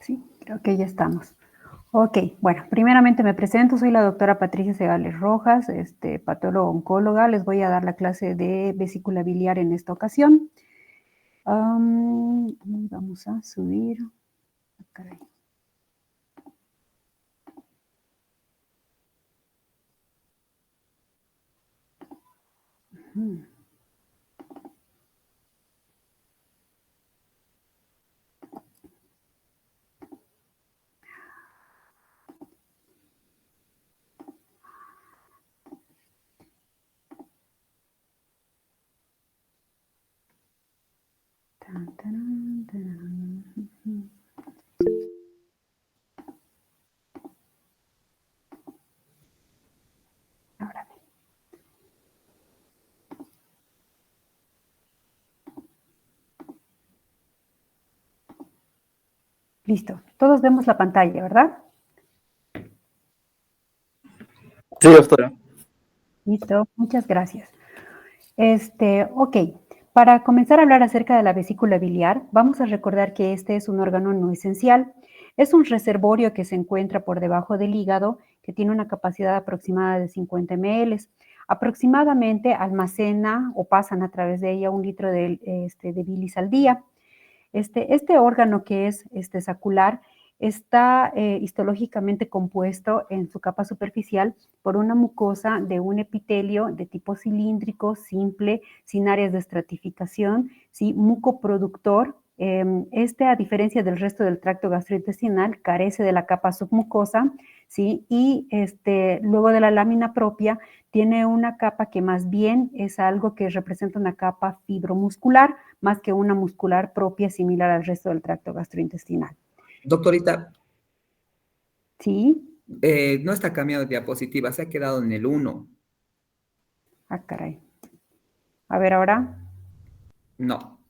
Sí, creo que ya estamos. Ok, bueno, primeramente me presento, soy la doctora Patricia Segales Rojas, patóloga oncóloga. Les voy a dar la clase de vesícula biliar en esta ocasión. Vamos a subir. Ah, caray. Ujú. Tan, taran, taran, ujú. Ahora bien. Listo, todos vemos la pantalla, ¿verdad? Sí, doctora. Listo, muchas gracias. Ok, para comenzar a hablar acerca de la vesícula biliar, vamos a recordar que este es un órgano no esencial. Es un reservorio que se encuentra por debajo del hígado, que tiene una capacidad aproximada de 50 ml. Aproximadamente almacena o pasan a través de ella 1 litro de bilis al día. Este órgano que es sacular está histológicamente compuesto en su capa superficial por una mucosa de un epitelio de tipo cilíndrico, simple, sin áreas de estratificación, ¿sí? Mucoproductor. A diferencia del resto del tracto gastrointestinal, carece de la capa submucosa, ¿sí? Y luego de la lámina propia tiene una capa que más bien es algo que representa una capa fibromuscular, más que una muscular propia similar al resto del tracto gastrointestinal. Doctorita, ¿Sí? no está cambiando de diapositiva, se ha quedado en el 1. Ah, caray. A ver ahora. No,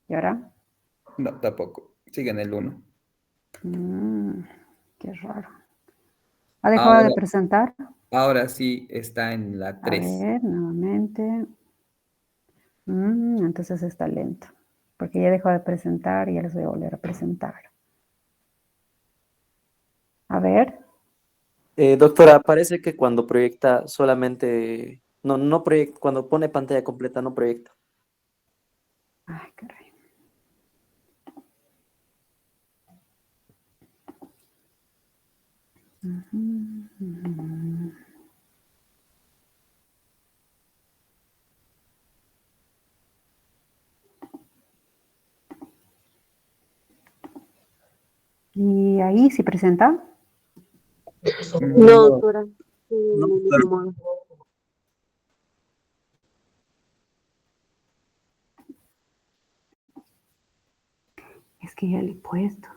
¿Y ahora? no, tampoco. Sigue en el 1. Qué raro. ¿Ha dejado de Ahora, presentar? ahora sí está en la A 3. ver, nuevamente. Entonces está lento. Porque ya dejó de presentar y ya les voy a volver a presentar. A ver. Doctora, parece que cuando proyecta solamente, no proyecta, cuando pone pantalla completa no proyecta. Ay, caray. ¿Y ahí sí presenta? No, doctora. No, No me doctora. incomoda. Es que ya le he puesto.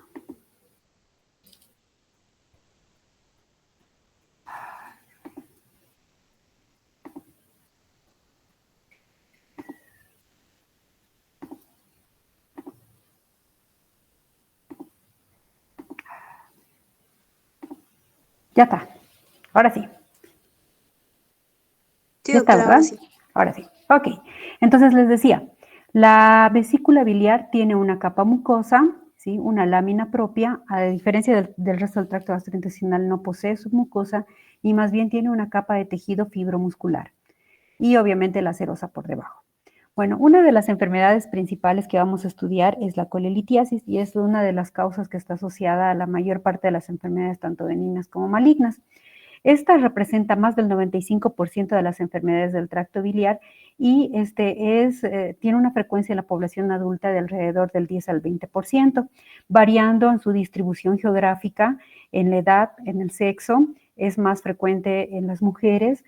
Ya está. Ahora sí. Sí, Ya está, doctora, ahora ¿verdad? sí. Ahora sí. Ok. Entonces les decía, la vesícula biliar tiene una capa mucosa, ¿sí? Una lámina propia, a diferencia del resto del tracto gastrointestinal, no posee submucosa y más bien tiene una capa de tejido fibromuscular y obviamente la serosa por debajo. Bueno, una de las enfermedades principales que vamos a estudiar es la colelitiasis y es una de las causas que está asociada a la mayor parte de las enfermedades, tanto benignas como malignas. Esta representa más del 95% de las enfermedades del tracto biliar y tiene una frecuencia en la población adulta de alrededor del 10 al 20%, variando en su distribución geográfica, en la edad, en el sexo. Es más frecuente en las mujeres,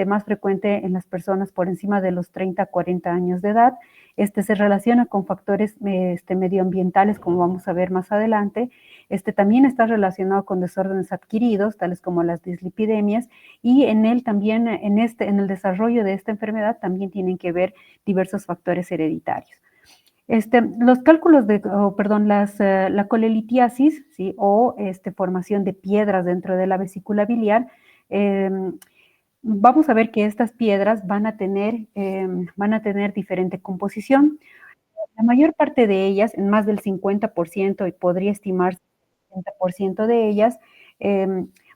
más frecuente en las personas por encima de los 30 a 40 años de edad. Se relaciona con factores medioambientales, como vamos a ver más adelante. También está relacionado con desórdenes adquiridos, tales como las dislipidemias, y en él también, en el desarrollo de esta enfermedad, también tienen que ver diversos factores hereditarios. Los cálculos la colelitiasis, ¿sí? O formación de piedras dentro de la vesícula biliar, vamos a ver que estas piedras van a tener diferente composición. La mayor parte de ellas, en más del 50%, y podría estimarse el 70% de ellas,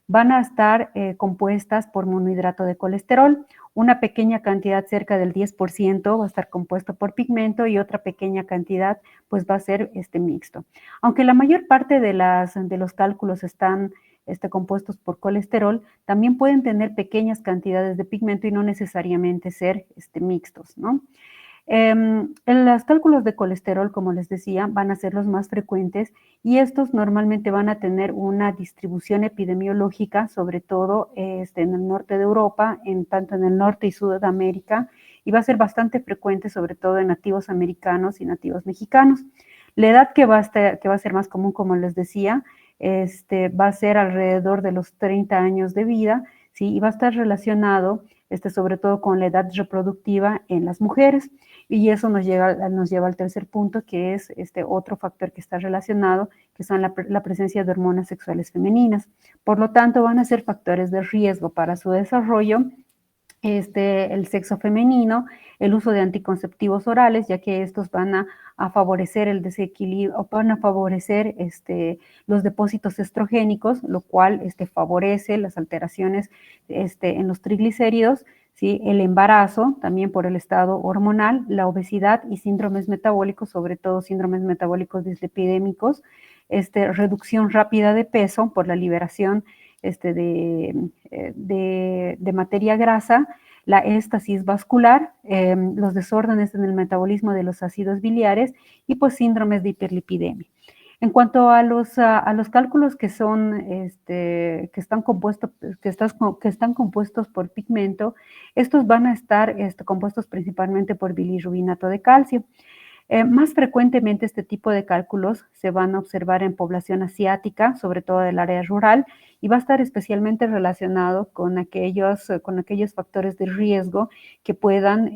van a estar compuestas por monohidrato de colesterol. Una pequeña cantidad, cerca del 10%, va a estar compuesto por pigmento y otra pequeña cantidad pues va a ser mixto. Aunque la mayor parte de los cálculos están compuestos por colesterol, también pueden tener pequeñas cantidades de pigmento y no necesariamente ser mixtos, ¿no? En los cálculos de colesterol, como les decía, van a ser los más frecuentes y estos normalmente van a tener una distribución epidemiológica, sobre todo en el norte de Europa, tanto en el norte y sur de América, y va a ser bastante frecuente, sobre todo en nativos americanos y nativos mexicanos. La edad que va a ser más común, como les decía, va a ser alrededor de los 30 años de vida, ¿sí? Y va a estar relacionado sobre todo con la edad reproductiva en las mujeres. Y eso nos lleva al tercer punto, que es otro factor que está relacionado, que son la presencia de hormonas sexuales femeninas. Por lo tanto, van a ser factores de riesgo para su desarrollo el sexo femenino, el uso de anticonceptivos orales, ya que estos van a favorecer el desequilibrio, o van a favorecer los depósitos estrogénicos, lo cual favorece las alteraciones en los triglicéridos, ¿sí? El embarazo, también por el estado hormonal, la obesidad y síndromes metabólicos, sobre todo síndromes metabólicos dislipidémicos, reducción rápida de peso por la liberación de materia grasa, la éstasis vascular, los desórdenes en el metabolismo de los ácidos biliares y pues síndromes de hiperlipidemia. En cuanto a los cálculos que están compuestos por pigmento, estos van a estar compuestos principalmente por bilirrubinato de calcio. Más frecuentemente este tipo de cálculos se van a observar en población asiática, sobre todo del área rural, y va a estar especialmente relacionado con aquellos factores de riesgo que puedan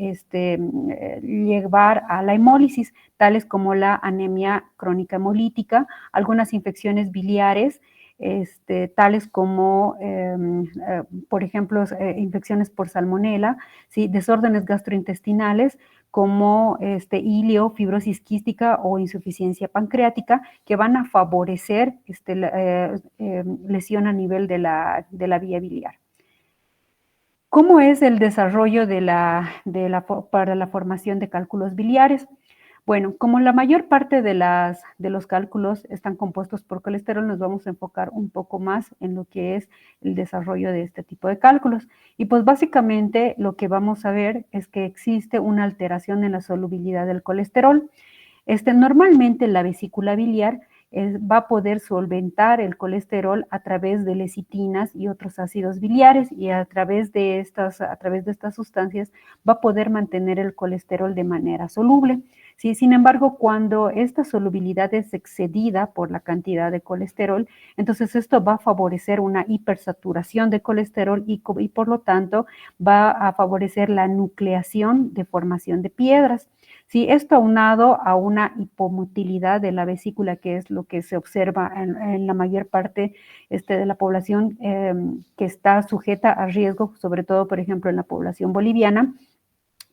llevar a la hemólisis, tales como la anemia crónica hemolítica, algunas infecciones biliares, tales como, por ejemplo, infecciones por salmonela, ¿sí? Desórdenes gastrointestinales, como ilio, fibrosis quística o insuficiencia pancreática, que van a favorecer lesión a nivel de la vía biliar. ¿Cómo es el desarrollo para la formación de cálculos biliares? Bueno, como la mayor parte de los cálculos están compuestos por colesterol, nos vamos a enfocar un poco más en lo que es el desarrollo de este tipo de cálculos. Y pues básicamente lo que vamos a ver es que existe una alteración en la solubilidad del colesterol. Normalmente la vesícula biliar va a poder solventar el colesterol a través de lecitinas y otros ácidos biliares, y a través de estas sustancias va a poder mantener el colesterol de manera soluble. ¿Sí? Sin embargo, cuando esta solubilidad es excedida por la cantidad de colesterol, entonces esto va a favorecer una hipersaturación de colesterol y por lo tanto va a favorecer la nucleación de formación de piedras. ¿Sí? Esto aunado a una hipomotilidad de la vesícula, que es lo que se observa en la mayor parte de la población que está sujeta a riesgo, sobre todo, por ejemplo, en la población boliviana,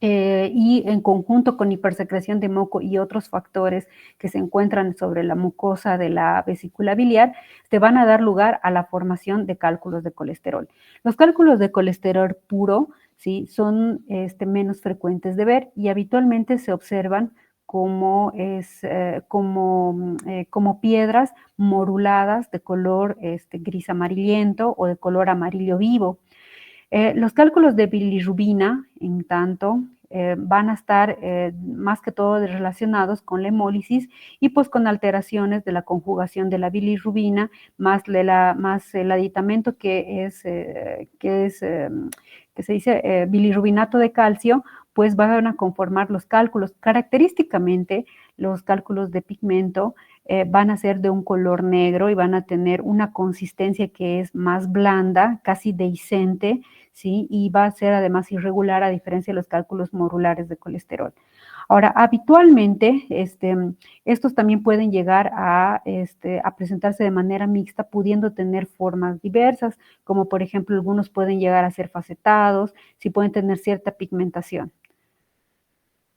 y en conjunto con hipersecreción de moco y otros factores que se encuentran sobre la mucosa de la vesícula biliar, te van a dar lugar a la formación de cálculos de colesterol. Los cálculos de colesterol puro, ¿sí? Son menos frecuentes de ver y habitualmente se observan como piedras moruladas de color gris amarillento o de color amarillo vivo. Los cálculos de bilirrubina, en tanto, van a estar más que todo relacionados con la hemólisis y pues con alteraciones de la conjugación de la bilirrubina, más el aditamento que se dice bilirrubinato de calcio, pues van a conformar los cálculos. Característicamente, los cálculos de pigmento van a ser de un color negro y van a tener una consistencia que es más blanda, casi dehiscente, ¿sí? Y va a ser además irregular, a diferencia de los cálculos morulares de colesterol. Ahora, habitualmente, estos también pueden llegar a presentarse de manera mixta, pudiendo tener formas diversas, como por ejemplo, algunos pueden llegar a ser facetados, sí pueden tener cierta pigmentación.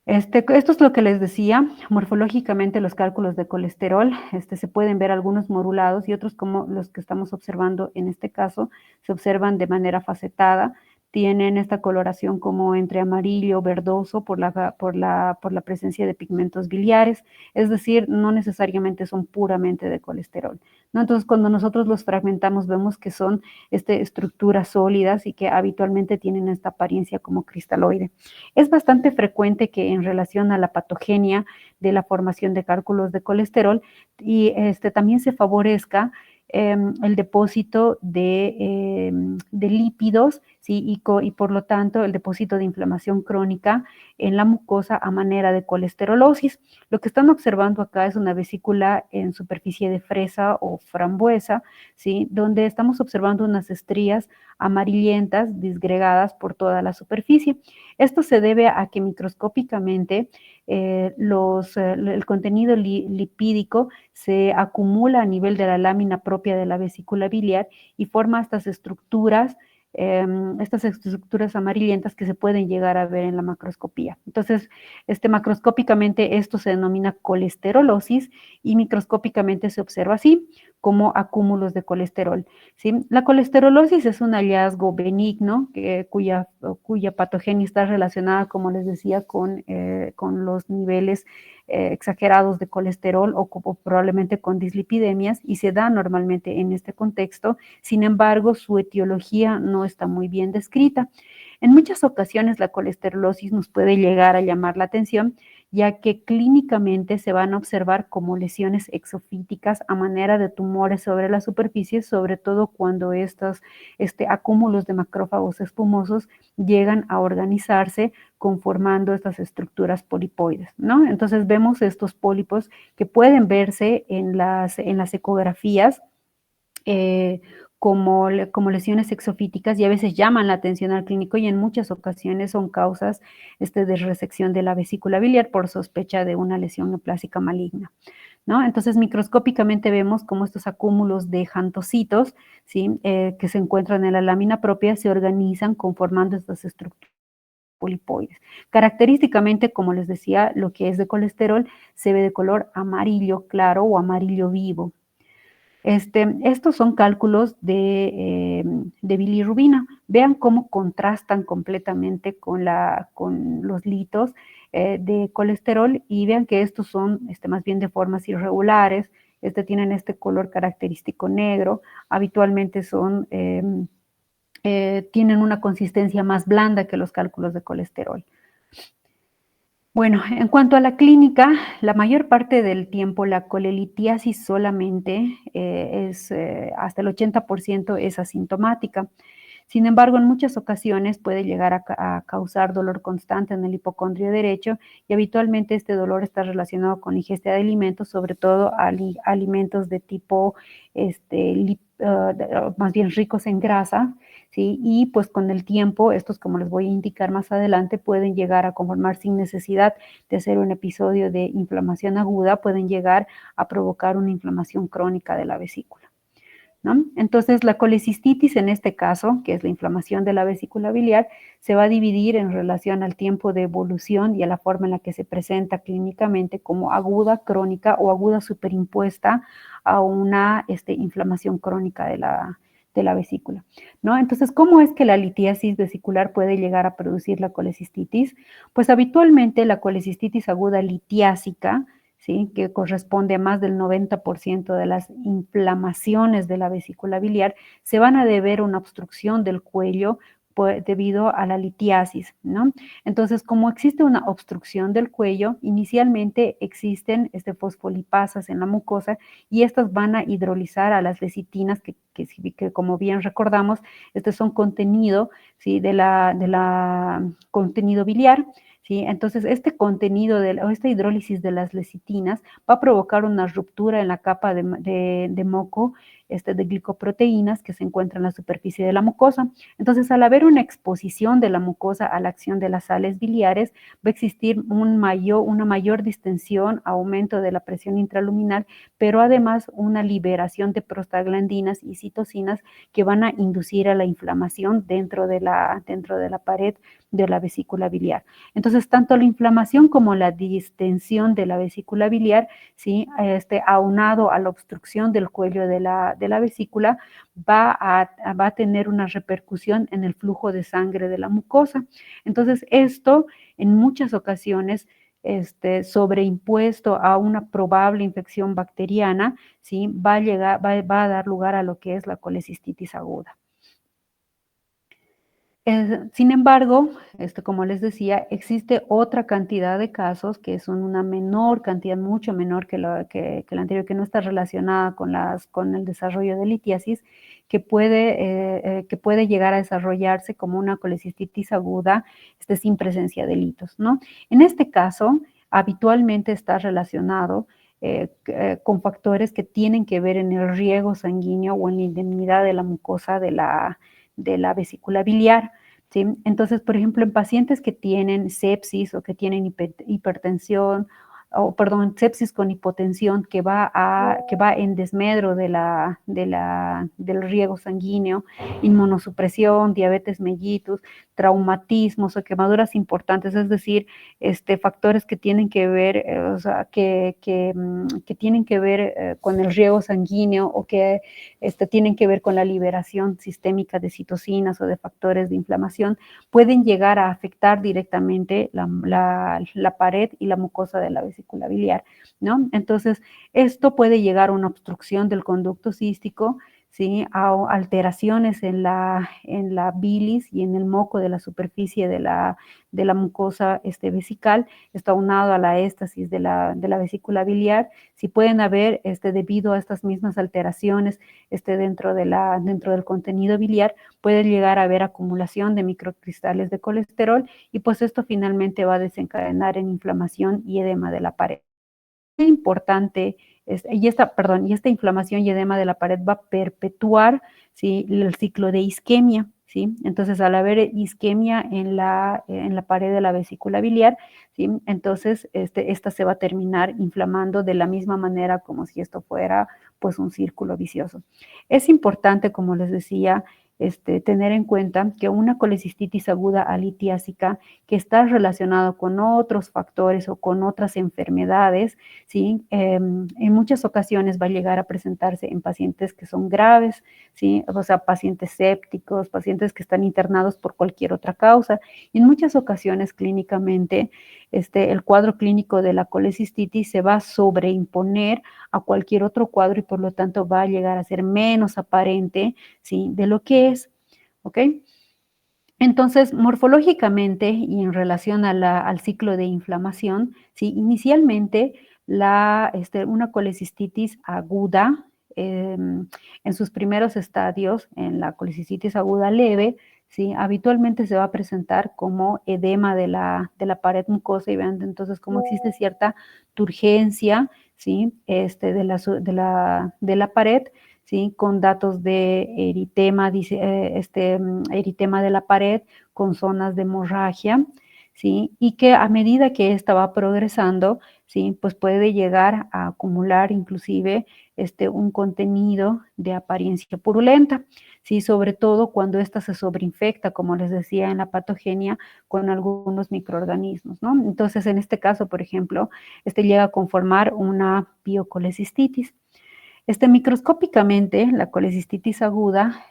Esto es lo que les decía. Morfológicamente los cálculos de colesterol se pueden ver algunos modulados y otros, como los que estamos observando en este caso, se observan de manera facetada. Tienen esta coloración como entre amarillo, verdoso por la presencia de pigmentos biliares, es decir, no necesariamente son puramente de colesterol, ¿no? Entonces, cuando nosotros los fragmentamos, vemos que son estructuras sólidas y que habitualmente tienen esta apariencia como cristaloide. Es bastante frecuente que en relación a la patogenia de la formación de cálculos de colesterol y también se favorezca el depósito de lípidos, ¿sí? Y por lo tanto el depósito de inflamación crónica en la mucosa a manera de colesterolosis. Lo que están observando acá es una vesícula en superficie de fresa o frambuesa, ¿sí? Donde estamos observando unas estrías amarillentas disgregadas por toda la superficie. Esto se debe a que microscópicamente el contenido lipídico se acumula a nivel de la lámina propia de la vesícula biliar y forma estas estructuras amarillentas que se pueden llegar a ver en la macroscopía. Entonces, macroscópicamente esto se denomina colesterolosis y microscópicamente se observa así, como acúmulos de colesterol, ¿sí? La colesterolosis es un hallazgo benigno cuya patogenia está relacionada, como les decía, con los niveles exagerados de colesterol o probablemente con dislipidemias, y se da normalmente en este contexto. Sin embargo, su etiología no está muy bien descrita. En muchas ocasiones la colesterolosis nos puede llegar a llamar la atención, ya que clínicamente se van a observar como lesiones exofíticas a manera de tumores sobre la superficie, sobre todo cuando estos acúmulos de macrófagos espumosos llegan a organizarse conformando estas estructuras polipoides, ¿no? Entonces vemos estos pólipos que pueden verse en las ecografías como lesiones exofíticas, y a veces llaman la atención al clínico, y en muchas ocasiones son causas de resección de la vesícula biliar por sospecha de una lesión neoplásica maligna, ¿no? Entonces, microscópicamente vemos cómo estos acúmulos de xantocitos, ¿sí? Que se encuentran en la lámina propia se organizan conformando estas estructuras polipoides. Característicamente, como les decía, lo que es de colesterol se ve de color amarillo claro o amarillo vivo. Estos son cálculos de bilirrubina. Vean cómo contrastan completamente con los litos de colesterol, y vean que estos son más bien de formas irregulares. Tienen este color característico negro. Habitualmente tienen una consistencia más blanda que los cálculos de colesterol. Bueno, en cuanto a la clínica, la mayor parte del tiempo la colelitiasis solamente hasta el 80% es asintomática. Sin embargo, en muchas ocasiones puede llegar a causar dolor constante en el hipocondrio derecho, y habitualmente este dolor está relacionado con la ingesta de alimentos, sobre todo alimentos de tipo más bien ricos en grasa, ¿sí? Y pues con el tiempo, estos, como les voy a indicar más adelante, pueden llegar a conformar sin necesidad de hacer un episodio de inflamación aguda, pueden llegar a provocar una inflamación crónica de la vesícula, ¿no? Entonces, la colecistitis en este caso, que es la inflamación de la vesícula biliar, se va a dividir en relación al tiempo de evolución y a la forma en la que se presenta clínicamente como aguda, crónica o aguda superimpuesta a una inflamación crónica de la vesícula, ¿no? Entonces, ¿cómo es que la litiasis vesicular puede llegar a producir la colecistitis? Pues habitualmente la colecistitis aguda litiásica, ¿sí? Que corresponde a más del 90% de las inflamaciones de la vesícula biliar, se van a deber a una obstrucción del cuello debido a la litiasis, ¿no? Entonces, como existe una obstrucción del cuello, inicialmente existen fosfolipasas en la mucosa, y estas van a hidrolizar a las lecitinas que como bien recordamos, son contenido, ¿sí? de la contenido biliar, ¿sí? Entonces, contenido esta hidrólisis de las lecitinas va a provocar una ruptura en la capa de moco, de glicoproteínas que se encuentra en la superficie de la mucosa. Entonces, al haber una exposición de la mucosa a la acción de las sales biliares, va a existir una mayor distensión, aumento de la presión intraluminal, pero además una liberación de prostaglandinas y citocinas que van a inducir a la inflamación dentro de la pared de la vesícula biliar. Entonces, tanto la inflamación como la distensión de la vesícula biliar, ¿sí? Aunado a la obstrucción del cuello de la vesícula, va a tener una repercusión en el flujo de sangre de la mucosa. Entonces, esto en muchas ocasiones sobreimpuesto a una probable infección bacteriana, ¿sí? va a dar lugar a lo que es la colecistitis aguda. Sin embargo, como les decía, existe otra cantidad de casos que son una menor cantidad, mucho menor que la anterior, que no está relacionada con el desarrollo de litiasis, que puede llegar a desarrollarse como una colecistitis aguda sin presencia de litos, ¿no? En este caso, habitualmente está relacionado con factores que tienen que ver en el riego sanguíneo o en la indemnidad de la mucosa de la vesícula biliar, ¿sí? Entonces, por ejemplo, en pacientes que tienen sepsis o que tienen hipertensión, sepsis con hipotensión que va en desmedro del riego sanguíneo, inmunosupresión, diabetes mellitus, traumatismos o quemaduras importantes, es decir, factores que tienen que ver, que tienen que ver con el riego sanguíneo o que tienen que ver con la liberación sistémica de citocinas o de factores de inflamación, pueden llegar a afectar directamente la pared y la mucosa de la vesícula biliar, ¿no? Entonces, esto puede llegar a una obstrucción del conducto cístico, ¿sí? A alteraciones en la bilis y en el moco de la superficie de la mucosa vesical, está aunado a la éstasis de la vesícula biliar. Si pueden haber, debido a estas mismas alteraciones dentro del contenido biliar, puede llegar a haber acumulación de microcristales de colesterol y pues esto finalmente va a desencadenar en inflamación y edema de la pared. Es importante, y esta inflamación y edema de la pared va a perpetuar, ¿sí? El ciclo de isquemia, ¿sí? Entonces, al haber isquemia en la pared de la vesícula biliar, ¿sí? Entonces, esta se va a terminar inflamando de la misma manera como si esto fuera, pues, un círculo vicioso. Es importante, como les decía, tener en cuenta que una colecistitis aguda alitiásica que está relacionado con otros factores o con otras enfermedades, ¿sí? En muchas ocasiones va a llegar a presentarse en pacientes que son graves, ¿sí? O sea, pacientes sépticos, pacientes que están internados por cualquier otra causa. Y en muchas ocasiones clínicamente el cuadro clínico de la colecistitis se va a sobreimponer a cualquier otro cuadro y por lo tanto va a llegar a ser menos aparente, ¿sí? De lo que es, ¿ok? Entonces, morfológicamente y en relación al ciclo de inflamación, ¿sí? Inicialmente una colecistitis aguda, en sus primeros estadios, en la colecistitis aguda leve, ¿sí? Habitualmente se va a presentar como edema de la pared mucosa y vean entonces cómo existe cierta turgencia, ¿sí? de la pared, ¿sí? Con datos de eritema, eritema de la pared, con zonas de hemorragia, ¿sí? Y que a medida que esta va progresando, ¿sí? Pues puede llegar a acumular inclusive un contenido de apariencia purulenta, ¿sí? Sobre todo cuando esta se sobreinfecta, como les decía, en la patogenia con algunos microorganismos, ¿no? Entonces, en este caso, por ejemplo, llega a conformar una piocolecistitis. Microscópicamente, la colecistitis aguda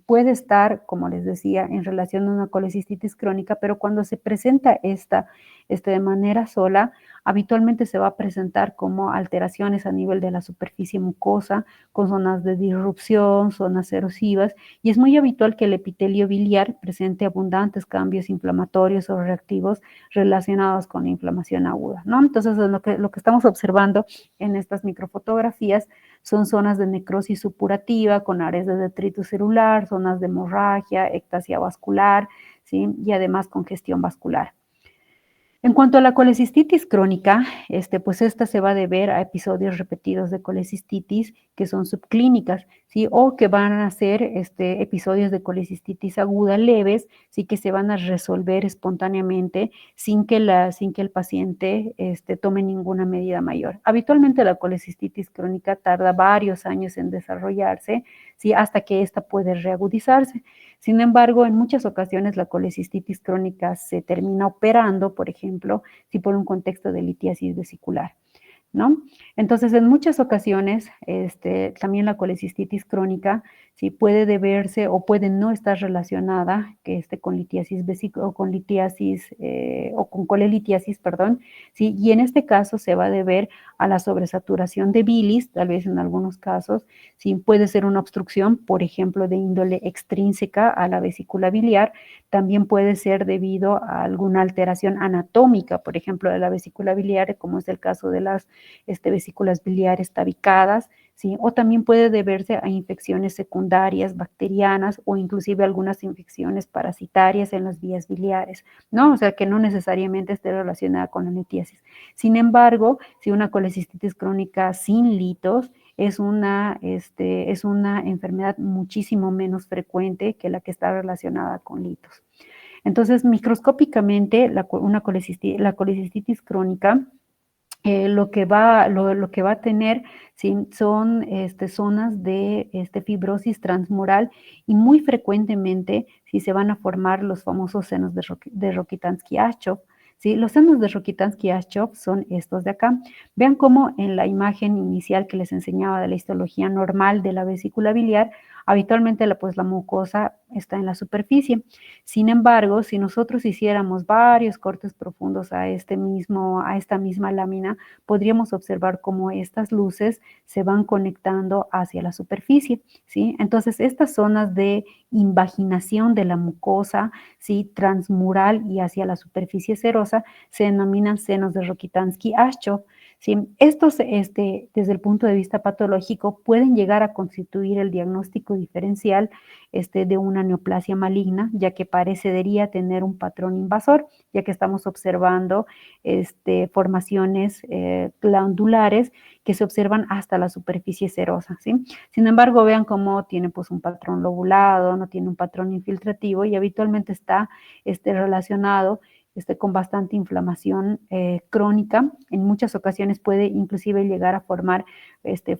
puede estar, como les decía, en relación a una colecistitis crónica, pero cuando se presenta esta de manera sola, habitualmente se va a presentar como alteraciones a nivel de la superficie mucosa, con zonas de disrupción, zonas erosivas, y es muy habitual que el epitelio biliar presente abundantes cambios inflamatorios o reactivos relacionados con la inflamación aguda, ¿no? Entonces, lo que estamos observando en estas microfotografías son zonas de necrosis supurativa con áreas de detritus celular, zonas de hemorragia, ectasia vascular, ¿sí? Y además congestión vascular. En cuanto a la colecistitis crónica, pues esta se va a deber a episodios repetidos de colecistitis que son subclínicas, ¿sí? O que van a ser episodios de colecistitis aguda leves, sí, que se van a resolver espontáneamente sin que el paciente tome ninguna medida mayor. Habitualmente la colecistitis crónica tarda varios años en desarrollarse, ¿sí? Hasta que esta puede reagudizarse. Sin embargo, en muchas ocasiones la colecistitis crónica se termina operando, por ejemplo, si por un contexto de litiasis vesicular, ¿no? Entonces, en muchas ocasiones, también la colecistitis crónica, sí, puede deberse o puede no estar relacionada con litiasis o con litiasis o con colelitiasis, perdón, sí, y en este caso se va a deber a la sobresaturación de bilis, tal vez en algunos casos, sí, puede ser una obstrucción, por ejemplo, de índole extrínseca a la vesícula biliar, también puede ser debido a alguna alteración anatómica, por ejemplo, de la vesícula biliar, como es el caso de las vesículas biliares tabicadas, ¿sí? O también puede deberse a infecciones secundarias, bacterianas o inclusive algunas infecciones parasitarias en las vías biliares, ¿no? O sea, que no necesariamente esté relacionada con la litiasis. Sin embargo, si una colecistitis crónica sin litos es una enfermedad muchísimo menos frecuente que la que está relacionada con litos. Entonces, microscópicamente, la colecistitis crónica lo que va a tener, ¿sí? Son zonas de fibrosis transmural y muy frecuentemente sí, se van a formar los famosos senos de Rokitansky-Ashchov. ¿Sí? Los senos de Rokitansky-Ashchov son estos de acá. Vean cómo en la imagen inicial que les enseñaba de la histología normal de la vesícula biliar, habitualmente la mucosa está en la superficie. Sin embargo, si nosotros hiciéramos varios cortes profundos a esta misma lámina, podríamos observar cómo estas luces se van conectando hacia la superficie, ¿sí? Entonces, estas zonas de invaginación de la mucosa, ¿sí? Transmural y hacia la superficie serosa se denominan senos de Rokitansky-Ashchov. ¿Sí? Estos, desde el punto de vista patológico, pueden llegar a constituir el diagnóstico diferencial de una neoplasia maligna, ya que parecería tener un patrón invasor, ya que estamos observando formaciones glandulares que se observan hasta la superficie serosa, ¿sí? Sin embargo, vean cómo tiene pues un patrón lobulado, no tiene un patrón infiltrativo y habitualmente está relacionado con bastante inflamación crónica. En muchas ocasiones puede inclusive llegar a formar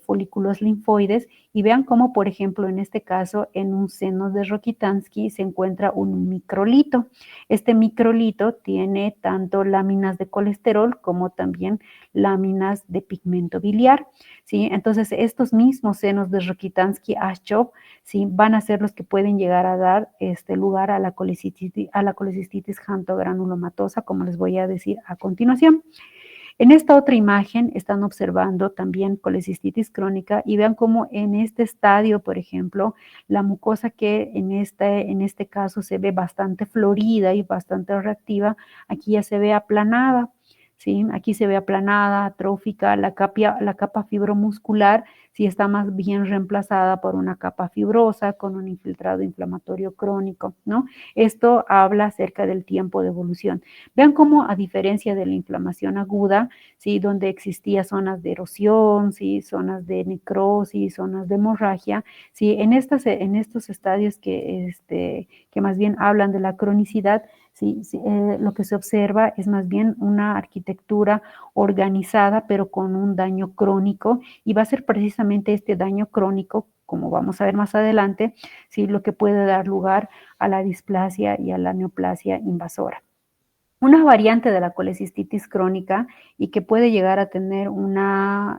folículos linfoides y vean cómo, por ejemplo, en este caso, en un seno de Rokitansky se encuentra un microlito. Este microlito tiene tanto láminas de colesterol como también láminas de pigmento biliar, ¿sí? Entonces, estos mismos senos de Rokitansky-Ashchov, ¿sí? Van a ser los que pueden llegar a dar lugar a la colecistitis xantogranulomatosa, como les voy a decir a continuación. En esta otra imagen están observando también colecistitis crónica y vean cómo en este estadio, por ejemplo, la mucosa que en este caso se ve bastante florida y bastante reactiva, aquí ya se ve aplanada. ¿Sí? Aquí se ve aplanada, atrófica, la capa fibromuscular sí está más bien reemplazada por una capa fibrosa con un infiltrado inflamatorio crónico, ¿no? Esto habla acerca del tiempo de evolución. Vean cómo, a diferencia de la inflamación aguda, ¿sí? Donde existía zonas de erosión, ¿sí? Zonas de necrosis, zonas de hemorragia, ¿sí? En estos estadios que más bien hablan de la cronicidad, ¿sí? Lo que se observa es más bien una arquitectura organizada, pero con un daño crónico, y va a ser precisamente este daño crónico, como vamos a ver más adelante, ¿sí? Lo que puede dar lugar a la displasia y a la neoplasia invasora. Una variante de la colecistitis crónica y que puede llegar a tener una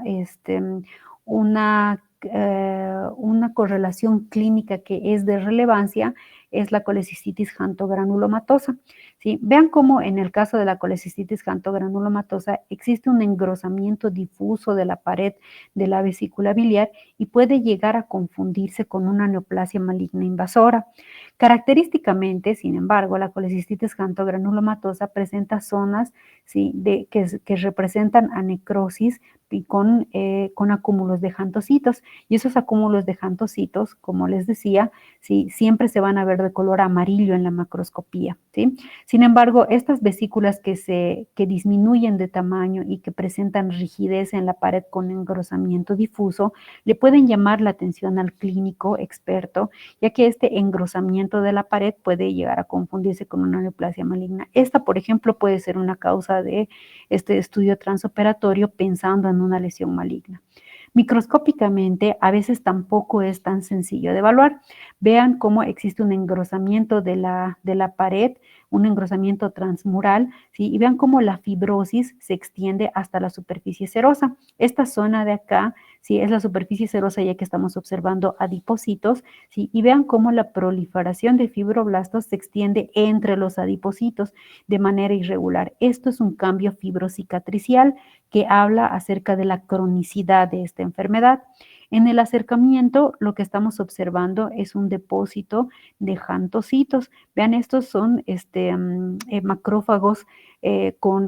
correlación clínica que es de relevancia es la colecistitis xantogranulomatosa, ¿sí? Vean cómo en el caso de la colecistitis xantogranulomatosa existe un engrosamiento difuso de la pared de la vesícula biliar y puede llegar a confundirse con una neoplasia maligna invasora. Característicamente, sin embargo, la colecistitis xantogranulomatosa presenta zonas, ¿sí? que representan anecrosis y con acúmulos de xantocitos. Y esos acúmulos de xantocitos, como les decía, ¿sí? Siempre se van a ver ser de color amarillo en la macroscopía, ¿sí? Sin embargo, estas vesículas que disminuyen de tamaño y que presentan rigidez en la pared con engrosamiento difuso, le pueden llamar la atención al clínico experto, ya que este engrosamiento de la pared puede llegar a confundirse con una neoplasia maligna. Esta, por ejemplo, puede ser una causa de este estudio transoperatorio pensando en una lesión maligna. Microscópicamente, a veces tampoco es tan sencillo de evaluar. Vean cómo existe un engrosamiento de la pared, un engrosamiento transmural, ¿sí? Y vean cómo la fibrosis se extiende hasta la superficie serosa. Esta zona de acá, ¿sí? Es la superficie serosa ya que estamos observando adipocitos, ¿sí? Y vean cómo la proliferación de fibroblastos se extiende entre los adipocitos de manera irregular. Esto es un cambio fibrocicatricial que habla acerca de la cronicidad de esta enfermedad. En el acercamiento, lo que estamos observando es un depósito de xantocitos. Vean, estos son macrófagos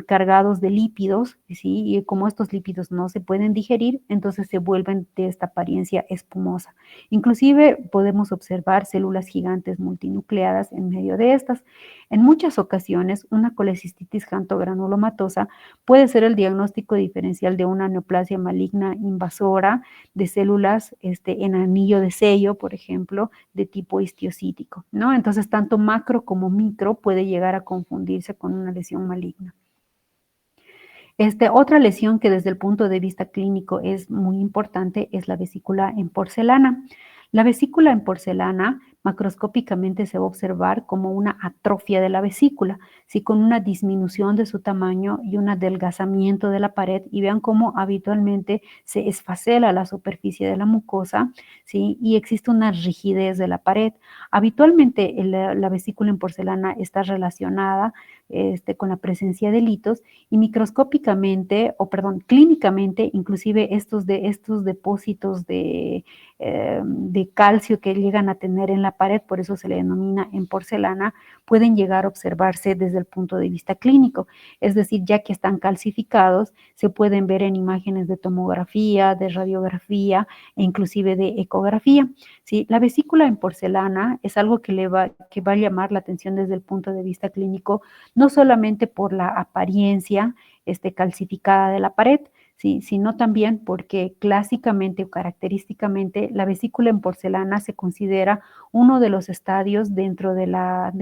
cargados de lípidos, ¿sí? Y como estos lípidos no se pueden digerir, entonces se vuelven de esta apariencia espumosa. Inclusive podemos observar células gigantes multinucleadas en medio de estas. En muchas ocasiones, una colecistitis xantogranulomatosa puede ser el diagnóstico diferencial de una neoplasia maligna invasora de células en anillo de sello, por ejemplo, de tipo histiocítico, ¿no? Entonces, tanto macro como micro puede llegar a confundirse con una lesión maligna. Otra lesión que desde el punto de vista clínico es muy importante es la vesícula en porcelana. La vesícula en porcelana macroscópicamente se va a observar como una atrofia de la vesícula, ¿sí? Con una disminución de su tamaño y un adelgazamiento de la pared, y vean cómo habitualmente se esfacela la superficie de la mucosa, ¿sí? Y existe una rigidez de la pared. Habitualmente la vesícula en porcelana está relacionada con la presencia de litos, y microscópicamente, clínicamente, inclusive estos depósitos de calcio que llegan a tener en la pared, por eso se le denomina en porcelana, pueden llegar a observarse desde el punto de vista clínico. Es decir, ya que están calcificados, se pueden ver en imágenes de tomografía, de radiografía e inclusive de ecografía, ¿sí? La vesícula en porcelana es algo que va a llamar la atención desde el punto de vista clínico, no solamente por la apariencia calcificada de la pared, ¿sí? Sino también porque clásicamente o característicamente la vesícula en porcelana se considera uno de los estadios dentro de la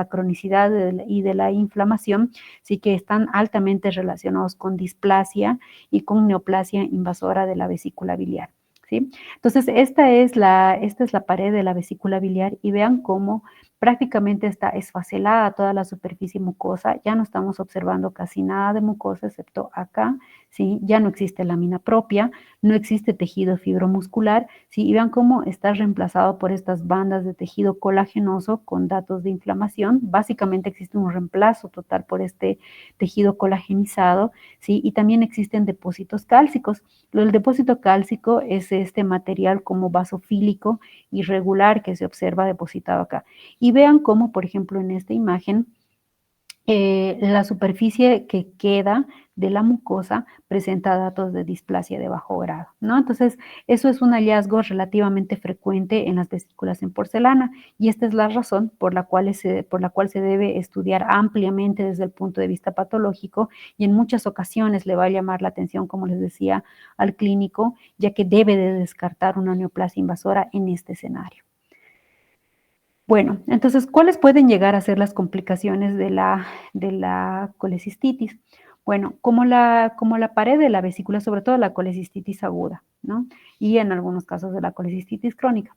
cronicidad y de la inflamación, sí, que están altamente relacionados con displasia y con neoplasia invasora de la vesícula biliar, ¿sí? Entonces, esta es la pared de la vesícula biliar, y vean cómo prácticamente está esfacelada toda la superficie mucosa. Ya no estamos observando casi nada de mucosa, excepto acá, ¿sí? Ya no existe lámina propia, no existe tejido fibromuscular, ¿sí? Y vean cómo está reemplazado por estas bandas de tejido colagenoso con datos de inflamación. Básicamente existe un reemplazo total por este tejido colagenizado, ¿sí? Y también existen depósitos cálcicos. El depósito cálcico es este material como basofílico irregular que se observa depositado acá. Y vean cómo, por ejemplo, en esta imagen, la superficie que queda de la mucosa presenta datos de displasia de bajo grado, ¿no? Entonces, eso es un hallazgo relativamente frecuente en las vesículas en porcelana, y esta es la razón por la cual se debe estudiar ampliamente desde el punto de vista patológico, y en muchas ocasiones le va a llamar la atención, como les decía, al clínico, ya que debe de descartar una neoplasia invasora en este escenario. Bueno, entonces, ¿cuáles pueden llegar a ser las complicaciones de la colecistitis? Bueno, como la pared de la vesícula, sobre todo la colecistitis aguda, ¿no? Y en algunos casos de la colecistitis crónica.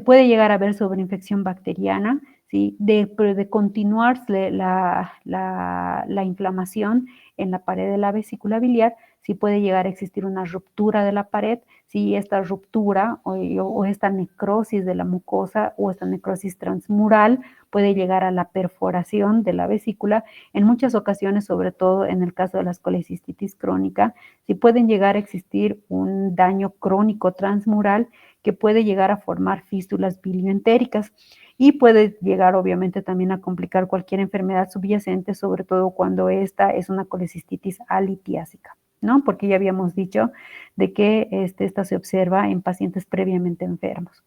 Puede llegar a haber sobreinfección bacteriana, ¿sí? De continuarse la inflamación en la pared de la vesícula biliar, sí puede llegar a existir una ruptura de la pared, si esta ruptura o esta necrosis de la mucosa o esta necrosis transmural puede llegar a la perforación de la vesícula. En muchas ocasiones, sobre todo en el caso de la colecistitis crónica, sí pueden llegar a existir un daño crónico transmural que puede llegar a formar fístulas bilioentéricas, y puede llegar obviamente también a complicar cualquier enfermedad subyacente, sobre todo cuando esta es una colecistitis alitiásica, ¿no? Porque ya habíamos dicho de que esta se observa en pacientes previamente enfermos.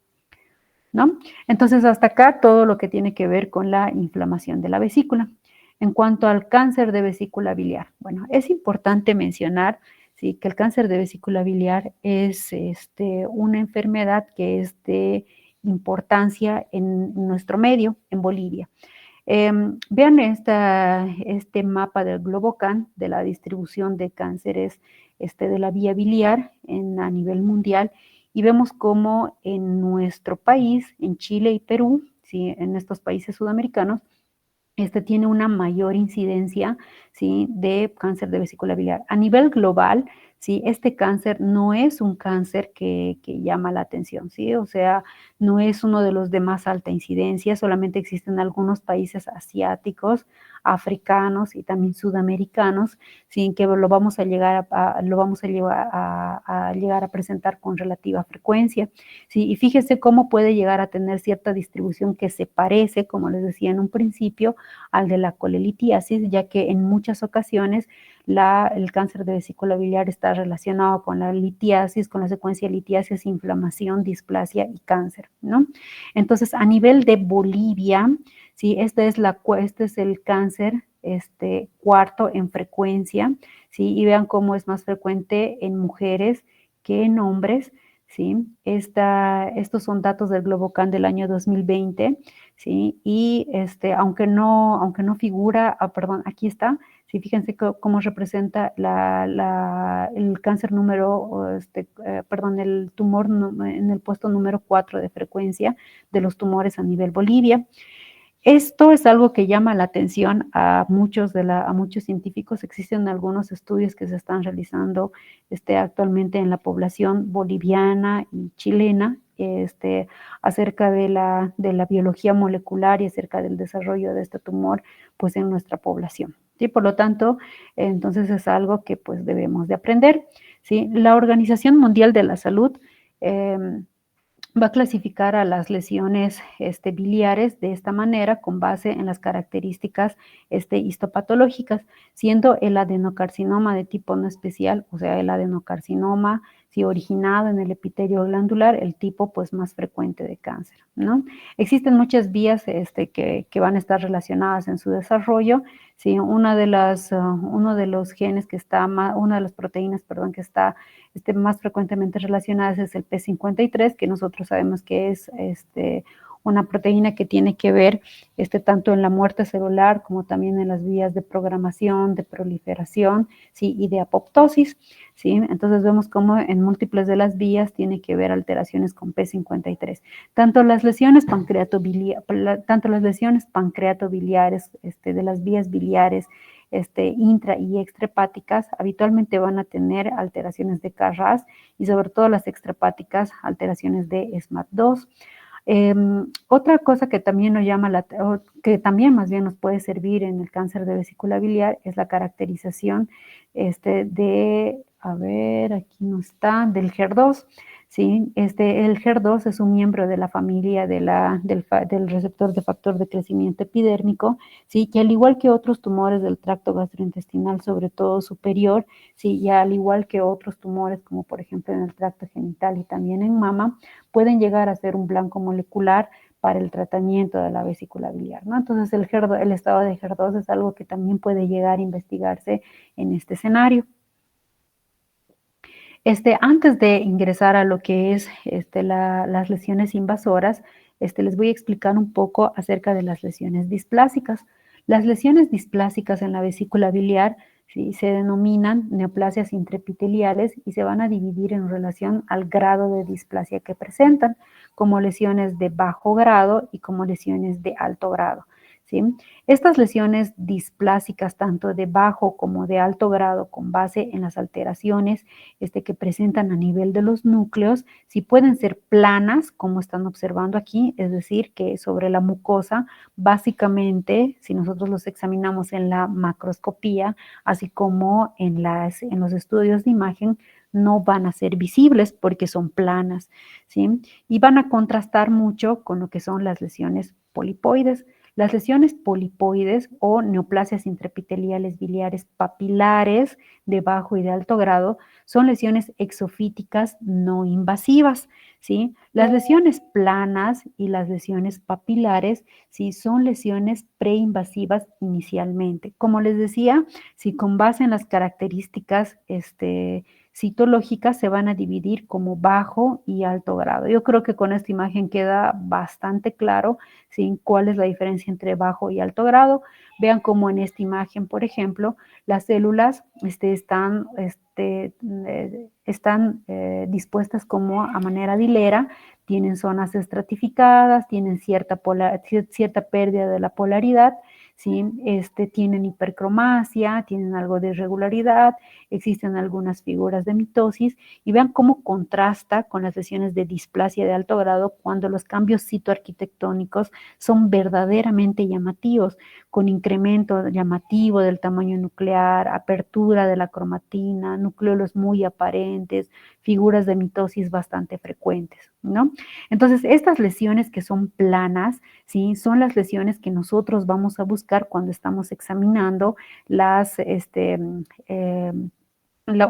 ¿no? Entonces, hasta acá todo lo que tiene que ver con la inflamación de la vesícula. En cuanto al cáncer de vesícula biliar, bueno, es importante mencionar, sí, que el cáncer de vesícula biliar es una enfermedad que es de importancia en nuestro medio, en Bolivia. Vean este mapa del Globocan de la distribución de cánceres de la vía biliar a nivel mundial, y vemos cómo en nuestro país, en Chile y Perú, ¿sí? En estos países sudamericanos, tiene una mayor incidencia, ¿sí? De cáncer de vesícula biliar. A nivel global, ¿sí? Este cáncer no es un cáncer que llama la atención, ¿sí? O sea, no es uno de los de más alta incidencia, solamente existen algunos países asiáticos, africanos y también sudamericanos, ¿sí? Que lo vamos a llegar a llegar a presentar con relativa frecuencia, ¿sí? Y fíjese cómo puede llegar a tener cierta distribución que se parece, como les decía en un principio, al de la colelitiasis, ya que en muchas ocasiones el cáncer de vesícula biliar está relacionado con la litiasis, con la secuencia litiasis, inflamación, displasia y cáncer, ¿no? Entonces, a nivel de Bolivia, ¿sí? Este es el cáncer cuarto en frecuencia, ¿sí? Y vean cómo es más frecuente en mujeres que en hombres, ¿sí? Estos son datos del Globocan del año 2020, ¿sí? Y aunque no figura, perdón, aquí está, sí, fíjense cómo representa el cáncer el tumor en el puesto número 4 de frecuencia de los tumores a nivel Bolivia. Esto es algo que llama la atención a muchos científicos. Existen algunos estudios que se están realizando actualmente en la población boliviana y chilena, acerca de la biología molecular y acerca del desarrollo de este tumor, pues, en nuestra población, ¿sí? Por lo tanto, entonces es algo que, pues, debemos de aprender, ¿sí? La Organización Mundial de la Salud va a clasificar a las lesiones biliares de esta manera, con base en las características histopatológicas, siendo el adenocarcinoma de tipo no especial, o sea, el adenocarcinoma, si originado en el epitelio glandular, el tipo, pues, más frecuente de cáncer, ¿no? Existen muchas vías que van a estar relacionadas en su desarrollo, ¿sí? Uno de los genes que está, una de las proteínas, perdón, que está más frecuentemente relacionadas es el P53, que nosotros sabemos que es una proteína que tiene que ver tanto en la muerte celular como también en las vías de programación, de proliferación, ¿sí? Y de apoptosis, ¿sí? Entonces vemos cómo en múltiples de las vías tiene que ver alteraciones con P53. Tanto las lesiones pancreatobiliares, de las vías biliares, intra y extrahepáticas, habitualmente van a tener alteraciones de KRAS, y sobre todo las extrahepáticas, alteraciones de SMAD2. Otra cosa que también que también más bien nos puede servir en el cáncer de vesícula biliar, es la caracterización aquí no está, del HER2, ¿sí? El HER2 es un miembro de la familia del receptor de factor de crecimiento epidérmico, ¿sí? Que al igual que otros tumores del tracto gastrointestinal, sobre todo superior, ¿sí? Y al igual que otros tumores, como por ejemplo en el tracto genital y también en mama, pueden llegar a ser un blanco molecular para el tratamiento de la vesícula biliar, ¿no? Entonces el estado de HER2 es algo que también puede llegar a investigarse en este escenario. Antes de ingresar a lo que es las lesiones invasoras, les voy a explicar un poco acerca de las lesiones displásicas. Las lesiones displásicas en la vesícula biliar, ¿sí? Se denominan neoplasias intraepiteliales y se van a dividir en relación al grado de displasia que presentan, como lesiones de bajo grado y como lesiones de alto grado, ¿sí? Estas lesiones displásicas, tanto de bajo como de alto grado, con base en las alteraciones que presentan a nivel de los núcleos, si pueden ser planas, como están observando aquí, es decir, que sobre la mucosa, básicamente, si nosotros los examinamos en la macroscopía, así como en los estudios de imagen, no van a ser visibles porque son planas, ¿sí? Y van a contrastar mucho con lo que son las lesiones polipoides. Las lesiones polipoides o neoplasias intraepiteliales biliares papilares de bajo y de alto grado son lesiones exofíticas no invasivas, ¿sí? Las lesiones planas y las lesiones papilares, ¿sí? Son lesiones preinvasivas inicialmente. Como les decía, si con base en las características citológicas se van a dividir como bajo y alto grado. Yo creo que con esta imagen queda bastante claro, ¿sí? Cuál es la diferencia entre bajo y alto grado. Vean cómo en esta imagen, por ejemplo, las células están dispuestas como a manera de hilera, tienen zonas estratificadas, tienen cierta pérdida de la polaridad, ¿sí? Tienen hipercromasia, tienen algo de irregularidad, existen algunas figuras de mitosis y vean cómo contrasta con las lesiones de displasia de alto grado cuando los cambios citoarquitectónicos son verdaderamente llamativos, con incremento llamativo del tamaño nuclear, apertura de la cromatina, nucleolos muy aparentes, figuras de mitosis bastante frecuentes, ¿no? Entonces, estas lesiones que son planas, ¿sí? Son las lesiones que nosotros vamos a buscar cuando estamos examinando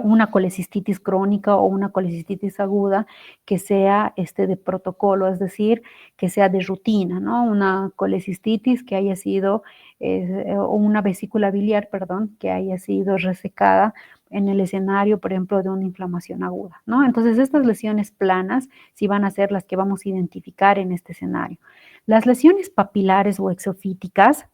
una colecistitis crónica o una colecistitis aguda que sea de protocolo, es decir, que sea de rutina, ¿no? Una colecistitis que haya sido, o una vesícula biliar, perdón, que haya sido resecada en el escenario, por ejemplo, de una inflamación aguda, ¿no? Entonces, estas lesiones planas sí van a ser las que vamos a identificar en este escenario. Las lesiones papilares o exofíticas,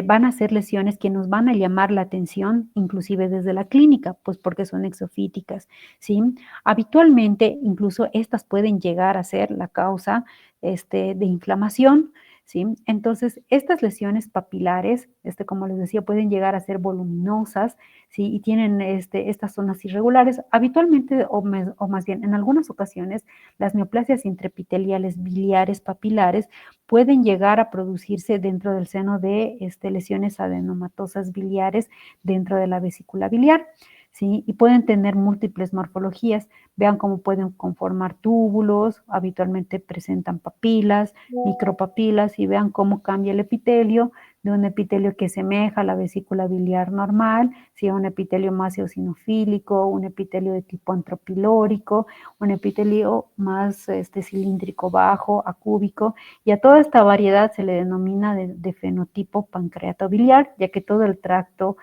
van a ser lesiones que nos van a llamar la atención, inclusive desde la clínica, pues porque son exofíticas, ¿sí? Habitualmente, incluso estas pueden llegar a ser la causa de inflamación, ¿sí? Entonces, estas lesiones papilares, como les decía, pueden llegar a ser voluminosas, ¿sí? Y tienen estas zonas irregulares. Habitualmente, o más bien, en algunas ocasiones, las neoplasias intraepiteliales biliares papilares pueden llegar a producirse dentro del seno de lesiones adenomatosas biliares dentro de la vesícula biliar, ¿sí? Y pueden tener múltiples morfologías. Vean cómo pueden conformar túbulos, habitualmente presentan papilas, micropapilas, y vean cómo cambia el epitelio de un epitelio que semeja a la vesícula biliar normal, ¿sí? A un epitelio más eosinofílico, un epitelio de tipo antropilórico, un epitelio más cilíndrico bajo, acúbico, y a toda esta variedad se le denomina de fenotipo pancreatobiliar, ya que todo el tracto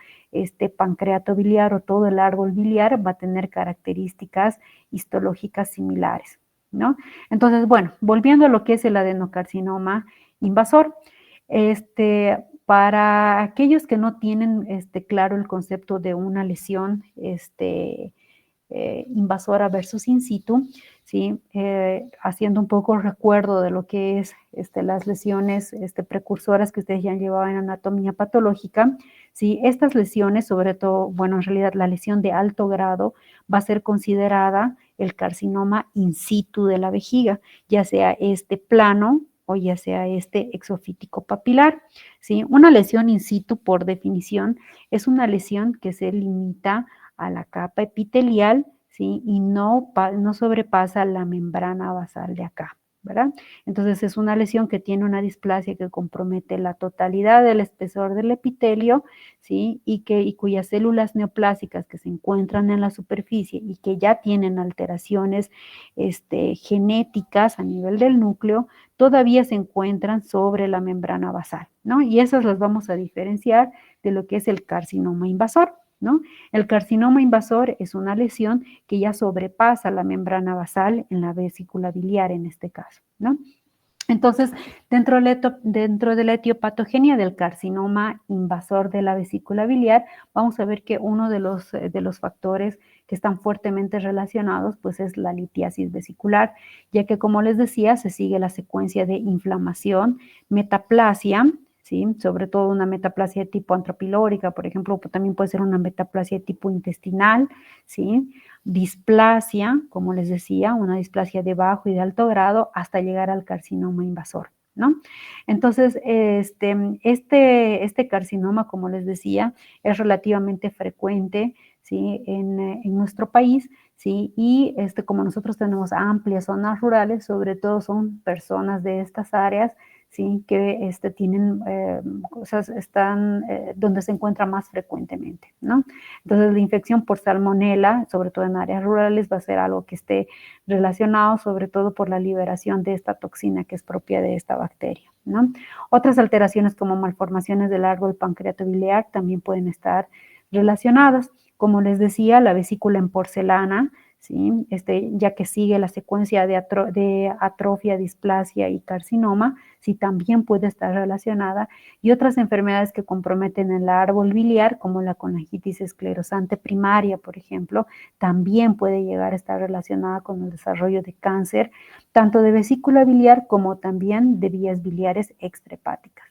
pancreatobiliar o todo el árbol biliar va a tener características histológicas similares, ¿no? Entonces, bueno, volviendo a lo que es el adenocarcinoma invasor, para aquellos que no tienen claro el concepto de una lesión invasora versus in situ, ¿sí? Haciendo un poco recuerdo de lo que es las lesiones precursoras que ustedes ya han llevado en anatomía patológica, ¿sí? Estas lesiones, sobre todo, bueno, en realidad la lesión de alto grado va a ser considerada el carcinoma in situ de la vejiga, ya sea plano o ya sea exofítico papilar, ¿sí? Una lesión in situ, por definición, es una lesión que se limita a la capa epitelial, ¿sí? Y no sobrepasa la membrana basal de acá, ¿verdad? Entonces es una lesión que tiene una displasia que compromete la totalidad del espesor del epitelio, ¿sí? Y cuyas células neoplásicas que se encuentran en la superficie y que ya tienen alteraciones genéticas a nivel del núcleo, todavía se encuentran sobre la membrana basal, ¿no? Y esas las vamos a diferenciar de lo que es el carcinoma invasor, ¿no? El carcinoma invasor es una lesión que ya sobrepasa la membrana basal en la vesícula biliar en este caso, ¿no? Entonces, dentro de la etiopatogenia del carcinoma invasor de la vesícula biliar, vamos a ver que uno de los factores que están fuertemente relacionados, pues es la litiasis vesicular, ya que, como les decía, se sigue la secuencia de inflamación, metaplasia, ¿sí? Sobre todo una metaplasia de tipo antropilórica, por ejemplo, también puede ser una metaplasia de tipo intestinal, ¿sí? Displasia, como les decía, una displasia de bajo y de alto grado hasta llegar al carcinoma invasor, ¿no? Entonces, este carcinoma, como les decía, es relativamente frecuente, ¿sí? En nuestro país, ¿sí? Y como nosotros tenemos amplias zonas rurales, sobre todo son personas de estas áreas, ¿sí? Que tienen cosas, están donde se encuentra más frecuentemente, ¿no? Entonces, la infección por salmonela, sobre todo en áreas rurales, va a ser algo que esté relacionado sobre todo por la liberación de esta toxina que es propia de esta bacteria, ¿no? Otras alteraciones como malformaciones del árbol pancreatobiliar también pueden estar relacionadas. Como les decía, la vesícula en porcelana, ¿sí? Ya que sigue la secuencia de atrofia, displasia y carcinoma, sí también puede estar relacionada, y otras enfermedades que comprometen el árbol biliar, como la colangitis esclerosante primaria, por ejemplo, también puede llegar a estar relacionada con el desarrollo de cáncer, tanto de vesícula biliar como también de vías biliares extrahepáticas,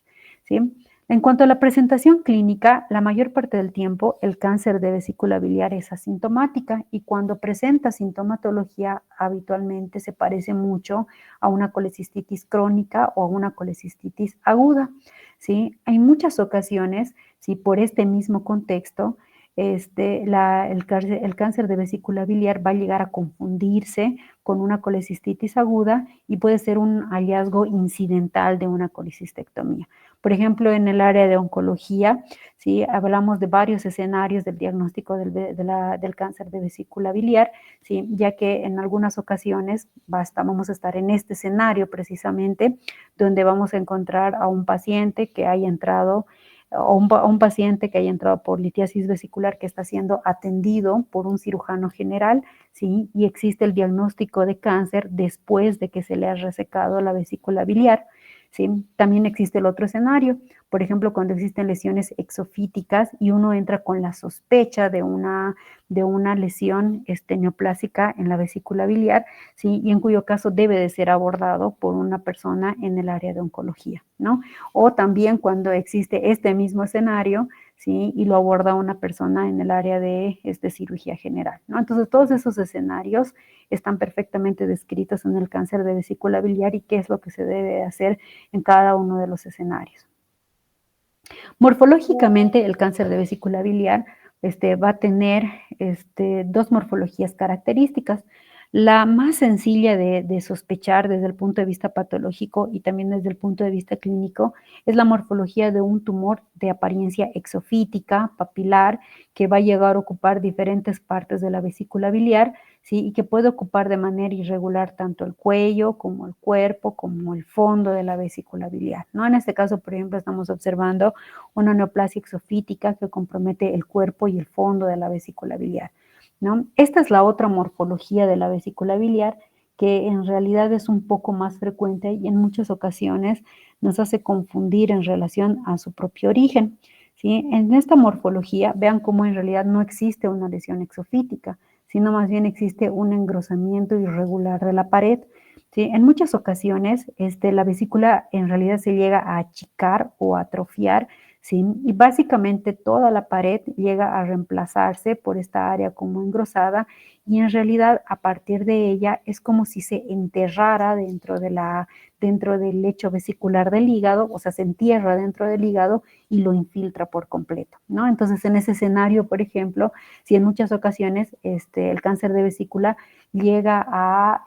¿sí? En cuanto a la presentación clínica, la mayor parte del tiempo el cáncer de vesícula biliar es asintomática y cuando presenta sintomatología habitualmente se parece mucho a una colecistitis crónica o a una colecistitis aguda, ¿sí? Hay muchas ocasiones, ¿sí? Por este mismo contexto, el cáncer de vesícula biliar va a llegar a confundirse con una colecistitis aguda y puede ser un hallazgo incidental de una colecistectomía. Por ejemplo, en el área de oncología, ¿sí? Hablamos de varios escenarios del diagnóstico del cáncer de vesícula biliar, ¿sí? Ya que en algunas ocasiones vamos a estar en este escenario precisamente, donde vamos a encontrar a un paciente que haya entrado o un paciente que haya entrado por litiasis vesicular que está siendo atendido por un cirujano general, ¿sí? Y existe el diagnóstico de cáncer después de que se le ha resecado la vesícula biliar, ¿sí? También existe el otro escenario, por ejemplo, cuando existen lesiones exofíticas y uno entra con la sospecha de una lesión neoplásica en la vesícula biliar, ¿sí? Y en cuyo caso debe de ser abordado por una persona en el área de oncología, ¿no? O también cuando existe este mismo escenario, ¿sí? Y lo aborda una persona en el área de cirugía general, ¿no? Entonces, todos esos escenarios están perfectamente descritos en el cáncer de vesícula biliar y qué es lo que se debe hacer en cada uno de los escenarios. Morfológicamente, el cáncer de vesícula biliar va a tener dos morfologías características. La más sencilla de sospechar desde el punto de vista patológico y también desde el punto de vista clínico es la morfología de un tumor de apariencia exofítica, papilar, que va a llegar a ocupar diferentes partes de la vesícula biliar, ¿sí? Y que puede ocupar de manera irregular tanto el cuello como el cuerpo, como el fondo de la vesícula biliar, ¿no? En este caso, por ejemplo, estamos observando una neoplasia exofítica que compromete el cuerpo y el fondo de la vesícula biliar, ¿no? Esta es la otra morfología de la vesícula biliar que en realidad es un poco más frecuente y en muchas ocasiones nos hace confundir en relación a su propio origen, ¿sí? En esta morfología, vean cómo en realidad no existe una lesión exofítica, sino más bien existe un engrosamiento irregular de la pared, ¿sí? En muchas ocasiones la vesícula en realidad se llega a achicar o a atrofiar, ¿sí? Y básicamente toda la pared llega a reemplazarse por esta área como engrosada y en realidad a partir de ella es como si se enterrara dentro del lecho vesicular del hígado, o sea, se entierra dentro del hígado y lo infiltra por completo, ¿no? Entonces, en ese escenario, por ejemplo, si en muchas ocasiones el cáncer de vesícula llega a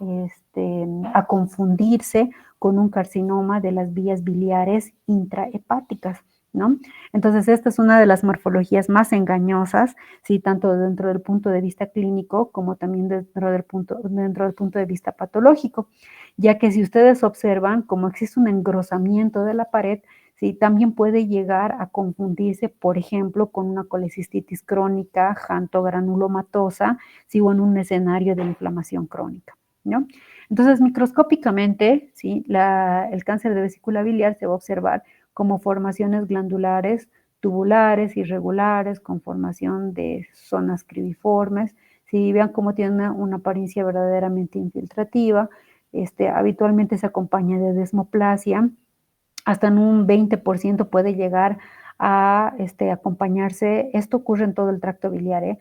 confundirse con un carcinoma de las vías biliares intrahepáticas, ¿no? Entonces, esta es una de las morfologías más engañosas, ¿sí? Tanto dentro del punto de vista clínico como también dentro del punto de vista patológico, ya que si ustedes observan, como existe un engrosamiento de la pared, ¿sí? También puede llegar a confundirse, por ejemplo, con una colecistitis crónica, jantogranulomatosa, ¿sí? O en un escenario de inflamación crónica, ¿no? Entonces, microscópicamente, ¿sí? El cáncer de vesícula biliar se va a observar como formaciones glandulares tubulares, irregulares, con formación de zonas cribiformes. Si vean cómo tiene una apariencia verdaderamente infiltrativa, habitualmente se acompaña de desmoplasia, hasta en un 20% puede llegar a acompañarse, esto ocurre en todo el tracto biliar,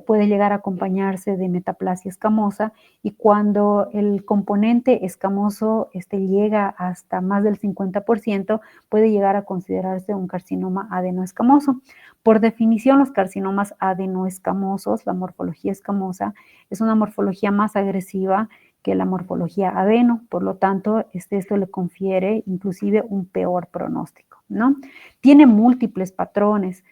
puede llegar a acompañarse de metaplasia escamosa y cuando el componente escamoso llega hasta más del 50%, puede llegar a considerarse un carcinoma adenoescamoso. Por definición, los carcinomas adenoescamosos, la morfología escamosa, es una morfología más agresiva que la morfología adeno, por lo tanto, esto le confiere inclusive un peor pronóstico, ¿no? Tiene múltiples patrones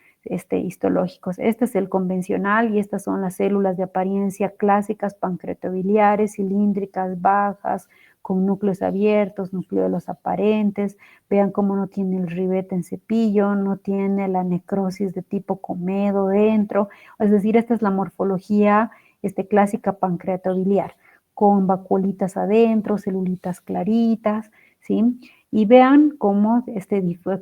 histológicos. Este es el convencional y estas son las células de apariencia clásicas, pancreatobiliares, cilíndricas, bajas, con núcleos abiertos, nucleolos aparentes. Vean cómo no tiene el ribete en cepillo, no tiene la necrosis de tipo comedo dentro. Es decir, esta es la morfología clásica pancreatobiliar, con vacuolitas adentro, celulitas claritas, ¿sí? Y vean cómo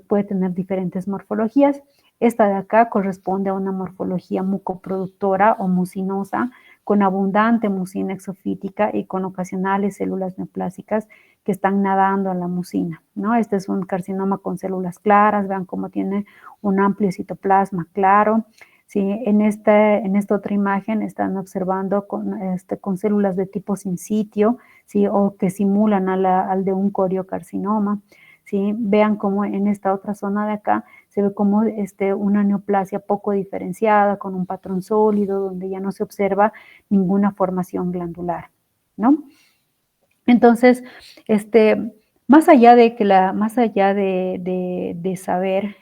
puede tener diferentes morfologías. Esta de acá corresponde a una morfología mucoproductora o mucinosa, con abundante mucina exofítica y con ocasionales células neoplásicas que están nadando en la mucina, ¿no? Este es un carcinoma con células claras, vean cómo tiene un amplio citoplasma claro. Sí, en esta otra imagen están observando con células de tipo sincitio, ¿sí? O que simulan al de un coriocarcinoma, ¿sí? Vean cómo en esta otra zona de acá se ve como una neoplasia poco diferenciada, con un patrón sólido, donde ya no se observa ninguna formación glandular, ¿no? Entonces, más allá de saber,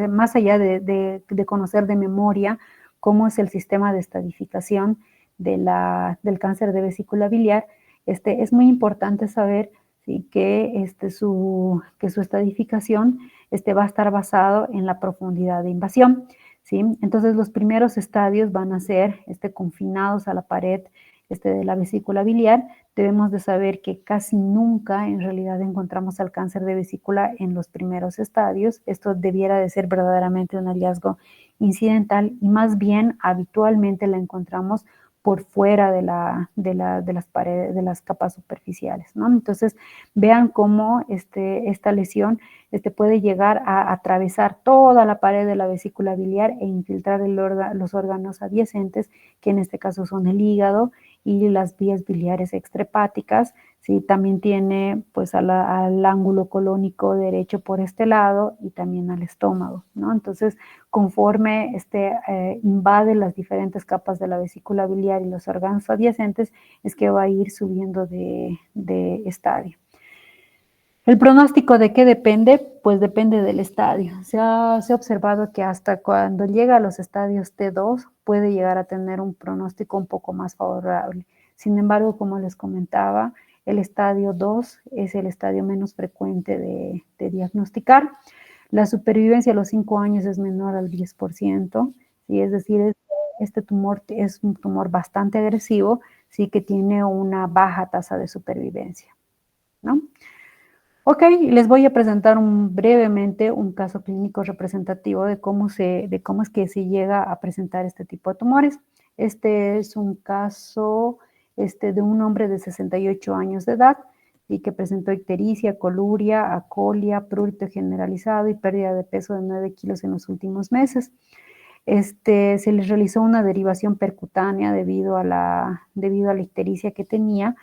más allá de conocer de memoria cómo es el sistema de estadificación del cáncer de vesícula biliar, es muy importante saber, ¿sí?, que su estadificación va a estar basado en la profundidad de invasión, ¿sí? Entonces, los primeros estadios van a ser confinados a la pared de la vesícula biliar. Debemos de saber que casi nunca en realidad encontramos el cáncer de vesícula en los primeros estadios. Esto debiera de ser verdaderamente un hallazgo incidental y más bien habitualmente la encontramos por fuera de las paredes, de las capas superficiales, ¿no? Entonces, vean cómo esta lesión puede llegar a atravesar toda la pared de la vesícula biliar e infiltrar los órganos adyacentes, que en este caso son el hígado y las vías biliares extrahepáticas, ¿sí? También tiene pues al ángulo colónico derecho por este lado y también al estómago, ¿no? Entonces, conforme invade las diferentes capas de la vesícula biliar y los órganos adyacentes, es que va a ir subiendo de estadio. ¿El pronóstico de qué depende? Pues depende del estadio. Se ha observado que hasta cuando llega a los estadios T2 puede llegar a tener un pronóstico un poco más favorable. Sin embargo, como les comentaba, el estadio 2 es el estadio menos frecuente de diagnosticar. La supervivencia a los 5 años es menor al 10%, ¿sí? Es decir, este tumor es un tumor bastante agresivo, sí, que tiene una baja tasa de supervivencia, ¿no? Ok, les voy a presentar brevemente un caso clínico representativo de cómo es que se llega a presentar este tipo de tumores. Este es un caso de un hombre de 68 años de edad y que presentó ictericia, coluria, acolia, prurito generalizado y pérdida de peso de 9 kilos en los últimos meses. Se les realizó una derivación percutánea debido a la ictericia que tenía,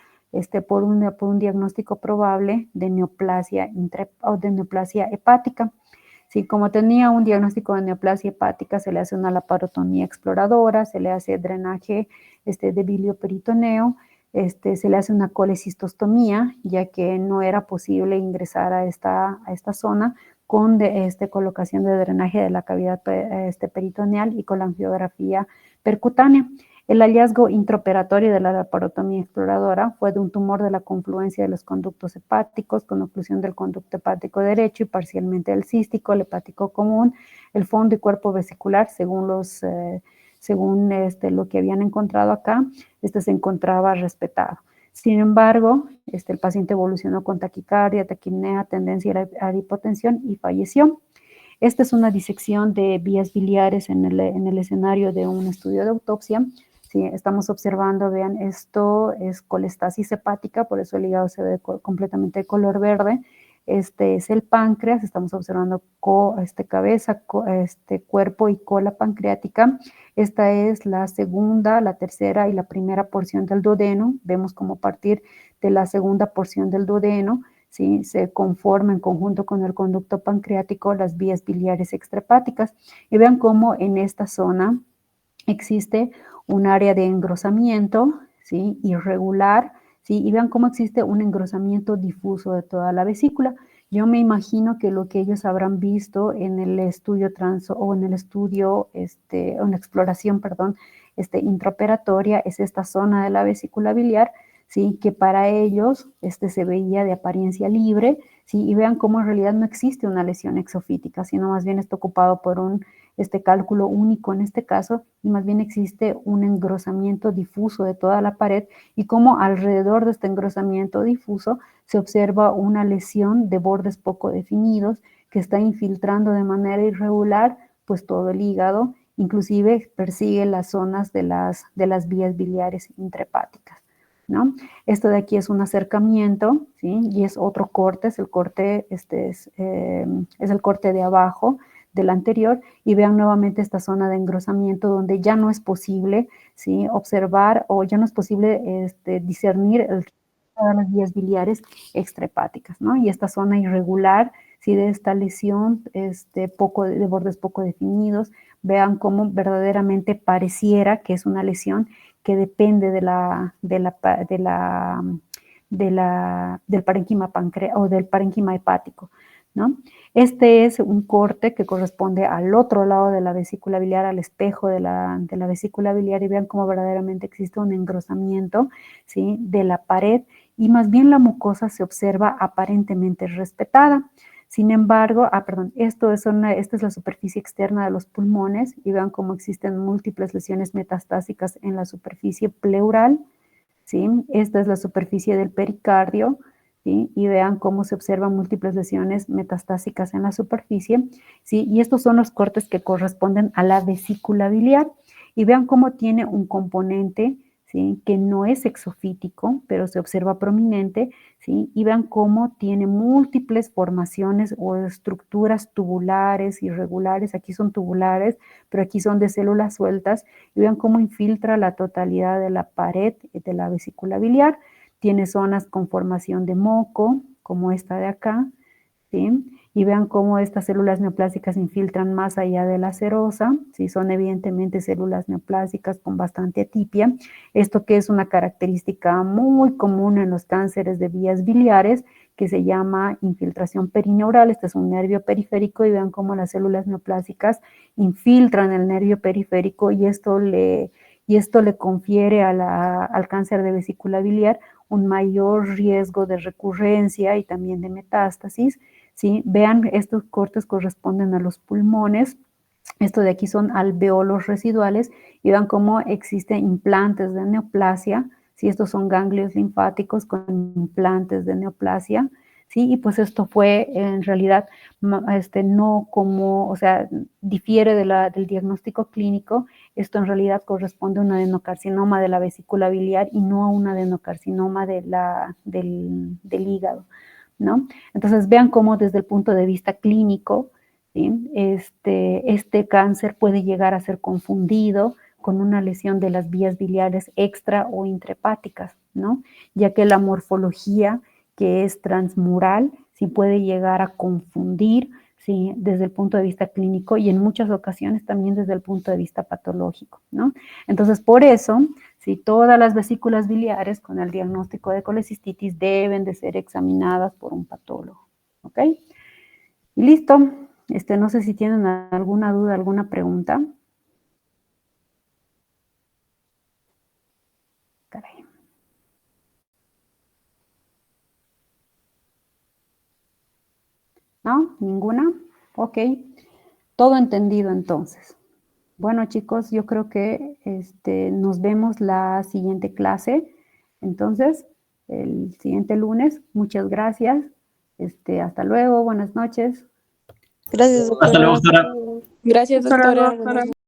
por un diagnóstico probable de neoplasia hepática. Sí, como tenía un diagnóstico de neoplasia hepática, se le hace una laparotomía exploradora, se le hace drenaje de bilioperitoneo, se le hace una colecistostomía, ya que no era posible ingresar a esta zona con colocación de drenaje de la cavidad peritoneal y con la angiografía percutánea. El hallazgo intraoperatorio de la laparotomía exploradora fue de un tumor de la confluencia de los conductos hepáticos con oclusión del conducto hepático derecho y parcialmente del cístico, el hepático común, el fondo y cuerpo vesicular, según lo que habían encontrado acá, se encontraba respetado. Sin embargo, el paciente evolucionó con taquicardia, taquipnea, tendencia a la hipotensión y falleció. Esta es una disección de vías biliares en el escenario de un estudio de autopsia. Sí, estamos observando, vean, esto es colestasis hepática, por eso el hígado se ve completamente de color verde. Este es el páncreas, estamos observando cabeza, cuerpo y cola pancreática. Esta es la segunda, la tercera y la primera porción del duodeno. Vemos cómo a partir de la segunda porción del duodeno, ¿sí?, se conforma en conjunto con el conducto pancreático las vías biliares extrahepáticas. Y vean cómo en esta zona existe un área de engrosamiento, ¿sí? Irregular, ¿sí? Y vean cómo existe un engrosamiento difuso de toda la vesícula. Yo me imagino que lo que ellos habrán visto en el estudio o en el estudio, o en la exploración, perdón, intraoperatoria es esta zona de la vesícula biliar, ¿sí? Que para ellos se veía de apariencia libre, ¿sí? Y vean cómo en realidad no existe una lesión exofítica, sino más bien está ocupado por un cálculo único en este caso, y más bien existe un engrosamiento difuso de toda la pared, y cómo alrededor de este engrosamiento difuso se observa una lesión de bordes poco definidos que está infiltrando de manera irregular pues todo el hígado, inclusive persigue las zonas de las vías biliares intrahepáticas, ¿no? Esto de aquí es un acercamiento, ¿sí? Y es otro corte, es el corte, es el corte de abajo del anterior, y vean nuevamente esta zona de engrosamiento donde ya no es posible, ¿sí? Observar, o ya no es posible discernir todas las vías biliares extrahepáticas, ¿no? Y esta zona irregular, ¿sí? De esta lesión, de bordes poco definidos, vean cómo verdaderamente pareciera que es una lesión que depende del parénquima o del parénquima hepático, ¿no? Este es un corte que corresponde al otro lado de la vesícula biliar, al espejo de la vesícula biliar, y vean cómo verdaderamente existe un engrosamiento, ¿sí? De la pared, y más bien la mucosa se observa aparentemente respetada. Sin embargo, esta es la superficie externa de los pulmones, y vean cómo existen múltiples lesiones metastásicas en la superficie pleural, ¿sí? Esta es la superficie del pericardio, ¿sí? Y vean cómo se observan múltiples lesiones metastásicas en la superficie, ¿sí? Y estos son los cortes que corresponden a la vesícula biliar, y vean cómo tiene un componente, ¿sí? Que no es exofítico, pero se observa prominente, ¿sí? Y vean cómo tiene múltiples formaciones o estructuras tubulares, irregulares. Aquí son tubulares, pero aquí son de células sueltas, y vean cómo infiltra la totalidad de la pared de la vesícula biliar. Tiene zonas con formación de moco, como esta de acá, ¿sí? Y vean cómo estas células neoplásicas infiltran más allá de la serosa, ¿sí? Son evidentemente células neoplásicas con bastante atipia. Esto que es una característica muy común en los cánceres de vías biliares, que se llama infiltración perineural. Este es un nervio periférico, y vean cómo las células neoplásicas infiltran el nervio periférico, y esto le confiere al cáncer de vesícula biliar un mayor riesgo de recurrencia y también de metástasis, ¿sí? Vean, estos cortes corresponden a los pulmones. Esto de aquí son alveolos residuales, y vean cómo existen implantes de neoplasia, ¿sí? Estos son ganglios linfáticos con implantes de neoplasia, ¿sí? Y pues esto fue en realidad, no como, o sea, difiere del diagnóstico clínico. Esto en realidad corresponde a un adenocarcinoma de la vesícula biliar y no a un adenocarcinoma del hígado, ¿no? Entonces vean cómo desde el punto de vista clínico, ¿sí? Este cáncer puede llegar a ser confundido con una lesión de las vías biliares extra o intrahepáticas, ¿no? Ya que la morfología, que es transmural, sí puede llegar a confundir, ¿sí? Desde el punto de vista clínico, y en muchas ocasiones también desde el punto de vista patológico, ¿no? Entonces, por eso, sí, todas las vesículas biliares con el diagnóstico de colecistitis deben de ser examinadas por un patólogo, ¿ok? Y listo. No sé si tienen alguna duda, alguna pregunta. Caray. ¿No? ¿Ninguna? Ok. Todo entendido entonces. Bueno, chicos, yo creo que nos vemos la siguiente clase. Entonces, el siguiente lunes. Muchas gracias. Hasta luego. Buenas noches. Gracias, Hasta luego, doctora. doctora. Gracias, Hasta luego, doctora. doctora.